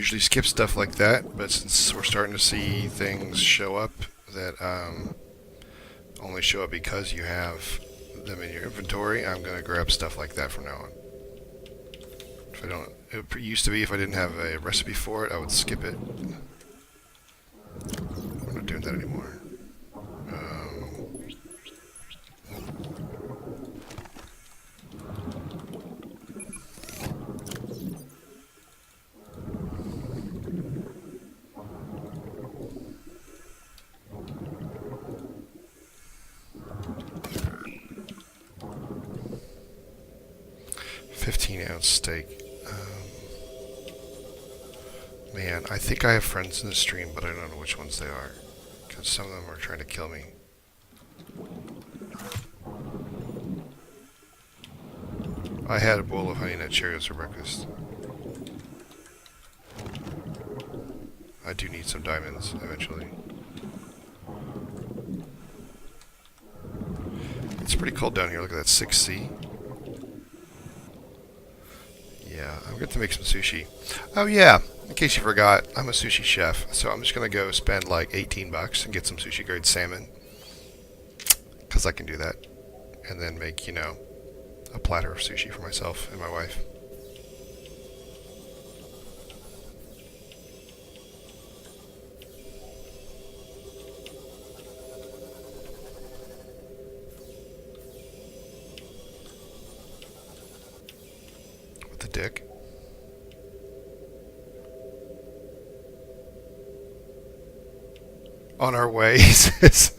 usually skip stuff like that, but since we're starting to see things show up that only show up because you have them in your inventory, I'm going to grab stuff like that from now on. If I don't, it used to be if I didn't have a recipe for it, I would skip it. I'm not doing that anymore. 15-ounce steak. Man, I think I have friends in the stream, but I don't know which ones they are. Because some of them are trying to kill me. I had a bowl of honey nut Cheerios for breakfast. I do need some diamonds eventually. It's pretty cold down here. Look at that 6C. Yeah, I'm going to make some sushi. Oh yeah, in case you forgot, I'm a sushi chef, so I'm just going to go spend like 18 bucks and get some sushi grade salmon. Because I can do that. And then make, you know, a platter of sushi for myself and my wife. With the dick. On our way, he says.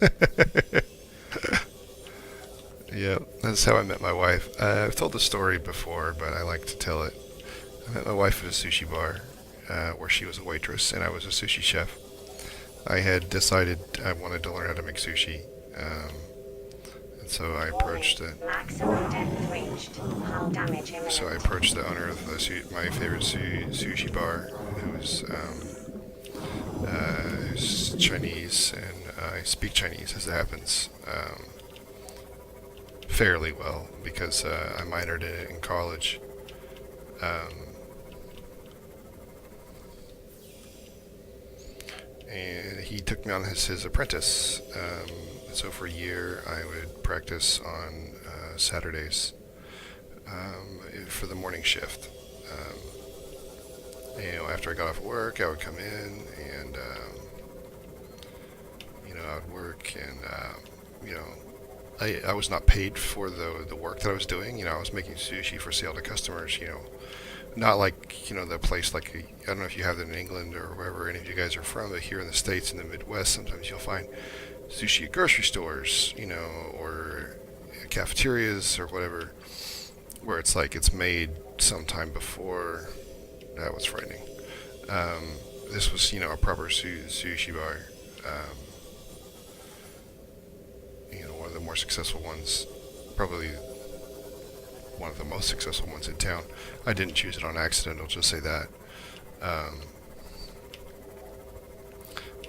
Yeah, that's how I met my wife. I've told the story before, but I like to tell it. I met my wife at a sushi bar, where she was a waitress and I was a sushi chef. I had decided I wanted to learn how to make sushi, and so I approached the owner of my favorite sushi bar, who's Chinese, and I speak Chinese as it happens. Fairly well because I minored in it in college. And he took me on as his apprentice. So for a year, I would practice on Saturdays for the morning shift. After I got off work, I would come in and I would work and I was not paid for the work that I was doing. I was making sushi for sale to customers. Not like the place like I don't know if you have it in England or wherever any of you guys are from, but here in the States in the Midwest, sometimes you'll find sushi at grocery stores, or cafeterias or whatever, where it's like it's made sometime before. That was frightening. This was a proper sushi bar. One of the more successful ones, probably one of the most successful ones in town. I didn't choose it on accident, I'll just say that.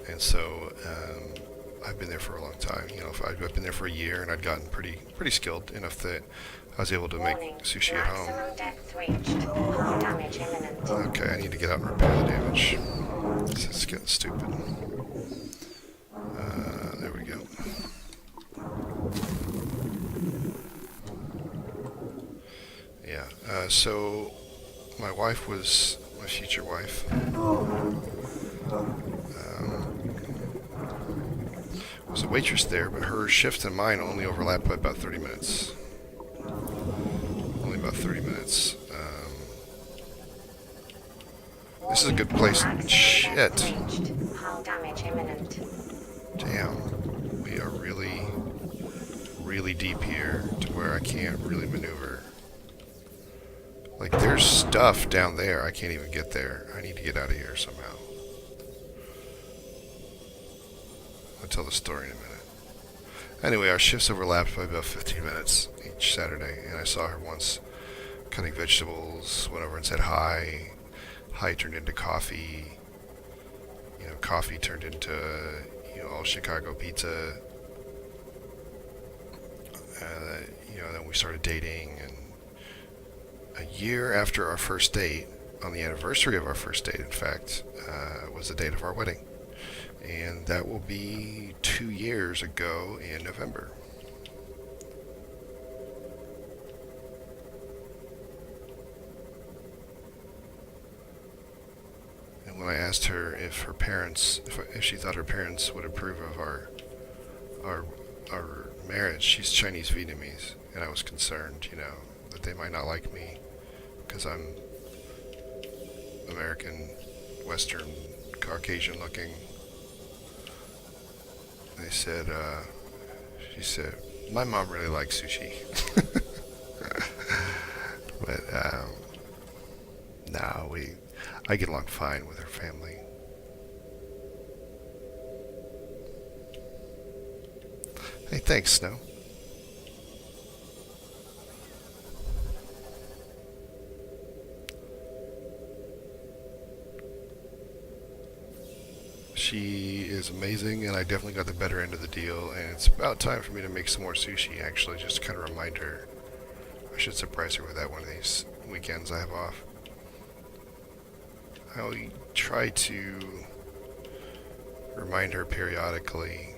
And so I've been there for a long time. I've been there for a year, and I'd gotten pretty skilled enough that I was able to make sushi at home. Okay, I need to get out and repair the damage. This is getting stupid. There we go. Yeah, so my wife was my future wife. Was a waitress there, but her shift and mine only overlapped by about 30 minutes. Only about 30 minutes. This is a good place. Shit. Damn. We are really deep here to where I can't really maneuver. Like, there's stuff down there. I can't even get there. I need to get out of here somehow. I'll tell the story in a minute. Anyway, our shifts overlapped by about 15 minutes each Saturday, and I saw her once cutting vegetables, went over and said hi. Hi turned into coffee. Coffee turned into, all Chicago pizza. Then we started dating, and a year after our first date, on the anniversary of our first date, in fact, was the date of our wedding. And that will be 2 years ago in November. And when I asked her if her parents, if she thought her parents would approve of our our marriage, she's Chinese Vietnamese, and I was concerned, that they might not like me because I'm American, Western, Caucasian looking. They said, she said, my mom really likes sushi. But, no, I get along fine with her family. Hey, thanks, Snow. She is amazing, and I definitely got the better end of the deal, and it's about time for me to make some more sushi, actually, just to kind of remind her. I should surprise her with that one of these weekends I have off. I'll try to remind her periodically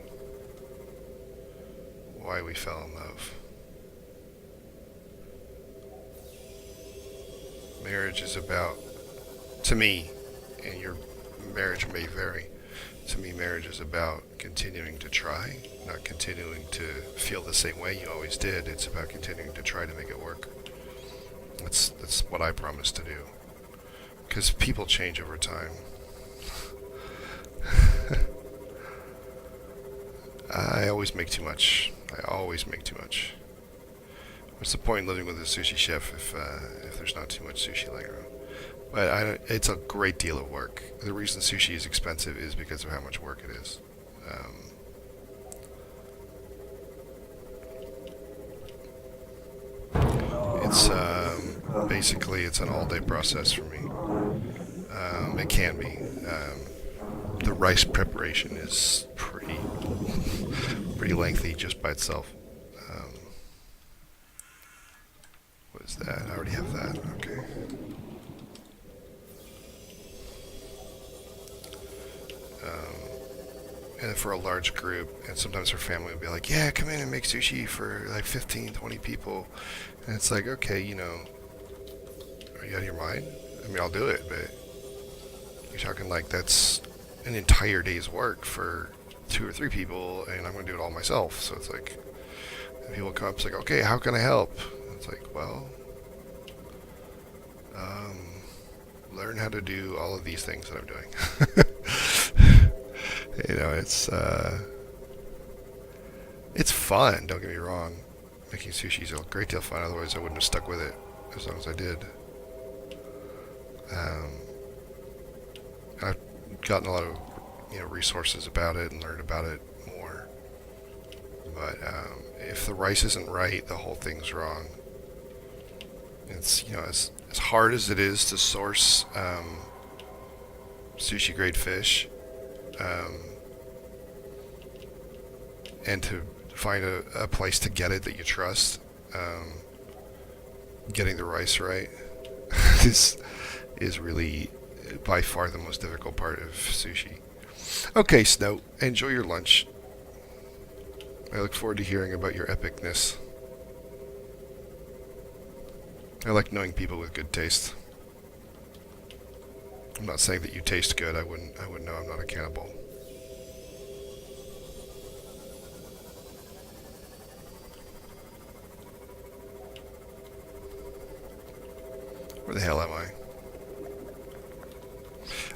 why we fell in love. Marriage is about, to me, and your marriage may vary, to me marriage is about continuing to try, not continuing to feel the same way you always did. It's about continuing to try to make it work. That's what I promise to do. Because people change over time. I always make too much. What's the point in living with a sushi chef if there's not too much sushi laying around? But it's a great deal of work. The reason sushi is expensive is because of how much work it is. It's basically it's an all-day process for me. It can be. The rice preparation is pretty lengthy just by itself. What is that? I already have that. Okay. And for a large group, and sometimes her family would be like, yeah, come in and make sushi for like 15, 20 people. And it's like, okay, are you out of your mind? I mean, I'll do it, but you're talking like that's an entire day's work for 2 or 3 people, and I'm going to do it all myself. So it's like, and people come up, it's like, okay, how can I help? And it's like, well, learn how to do all of these things that I'm doing. It's fun, don't get me wrong. Making sushi is a great deal of fun, otherwise I wouldn't have stuck with it as long as I did. I've gotten a lot of resources about it and learned about it more. But if the rice isn't right, the whole thing's wrong. It's as hard as it is to source sushi grade fish, and to find a place to get it that you trust, getting the rice right is really by far the most difficult part of sushi. Okay, Snow, enjoy your lunch. I look forward to hearing about your epicness. I like knowing people with good taste. I'm not saying that you taste good. I wouldn't know. I'm not a cannibal. Where the hell am I?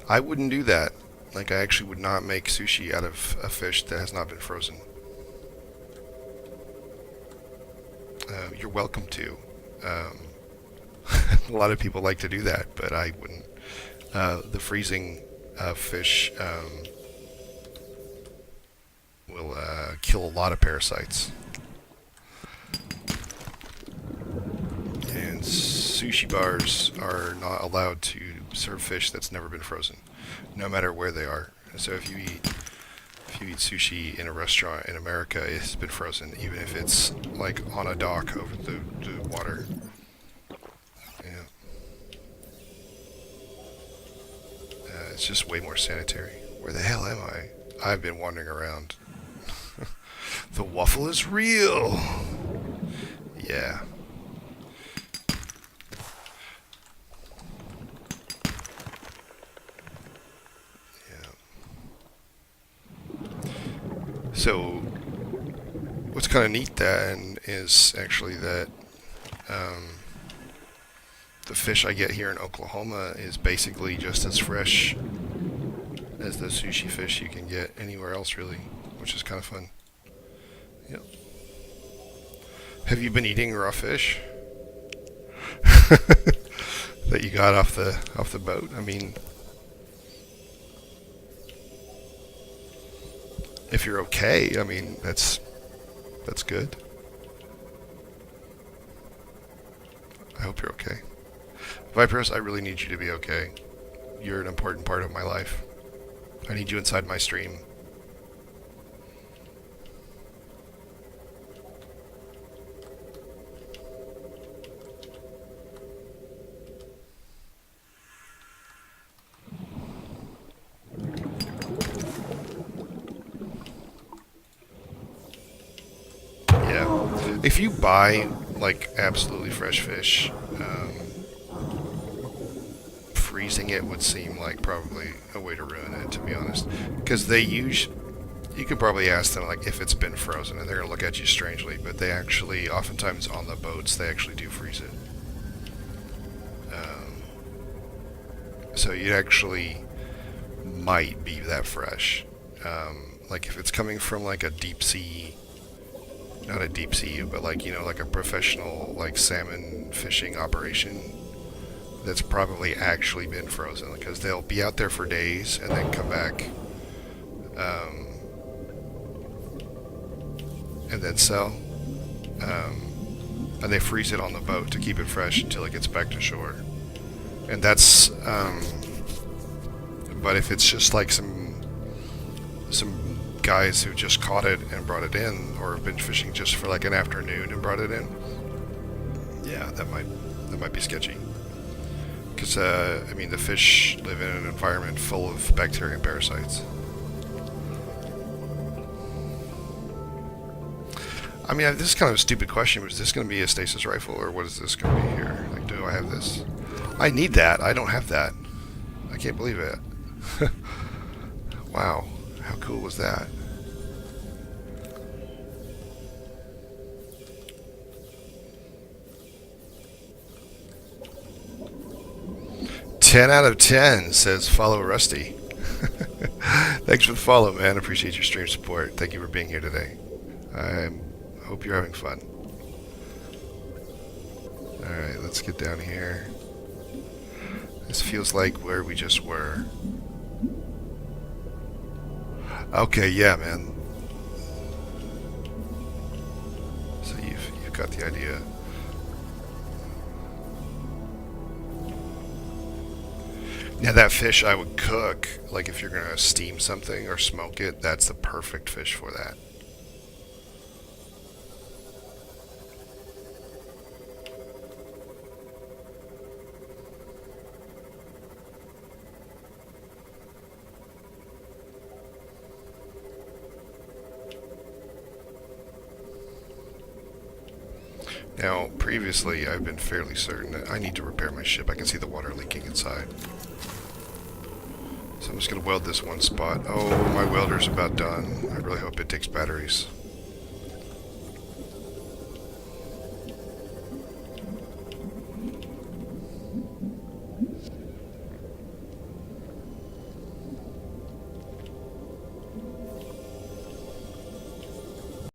I wouldn't do that. Like, I actually would not make sushi out of a fish that has not been frozen. You're welcome to. A lot of people like to do that, but I wouldn't. The freezing of fish will kill a lot of parasites. And sushi bars are not allowed to serve fish that's never been frozen, no matter where they are. So if you eat sushi in a restaurant in America, it's been frozen, even if it's like on a dock over the water. Yeah. It's just way more sanitary. Where the hell am I? I've been wandering around. The waffle is real! Yeah. So, what's kind of neat then is actually that the fish I get here in Oklahoma is basically just as fresh as the sushi fish you can get anywhere else, really, which is kind of fun. Yep. Have you been eating raw fish that you got off the boat? I mean, if you're okay, I mean that's good. I hope you're okay. Vipers, I really need you to be okay. You're an important part of my life. I need you inside my stream. Yeah. If you buy, like, absolutely fresh fish, freezing it would seem like probably a way to ruin it, to be honest. Because you could probably ask them, like, if it's been frozen, and they're going to look at you strangely, but they actually, oftentimes on the boats, they actually do freeze it. So you actually might be that fresh. Like, if it's coming from, like, a deep sea, not a deep sea, but, like, you know, like a professional, like, salmon fishing operation, that's probably actually been frozen, because they'll be out there for days and then come back and then sell, and they freeze it on the boat to keep it fresh until it gets back to shore. And that's but if it's just like some guys who just caught it and brought it in, or have been fishing just for like an afternoon and brought it in, yeah, that might be sketchy. Because, I mean, the fish live in an environment full of bacteria and parasites. I mean, this is kind of a stupid question, but is this going to be a stasis rifle, or what is this going to be here? Like, do I have this? I need that. I don't have that. I can't believe it. Wow. How cool was that? "10 out of 10 says follow Rusty. Thanks for the follow, man. Appreciate your stream support. Thank you for being here today. I hope you're having fun. Alright, let's get down here. This feels like where we just were. Okay, yeah, man. So you've got the idea. Now that fish I would cook, like if you're gonna steam something or smoke it, that's the perfect fish for that. Now, previously, I've been fairly certain that I need to repair my ship. I can see the water leaking inside. So I'm just going to weld this one spot. Oh, my welder's about done. I really hope it takes batteries.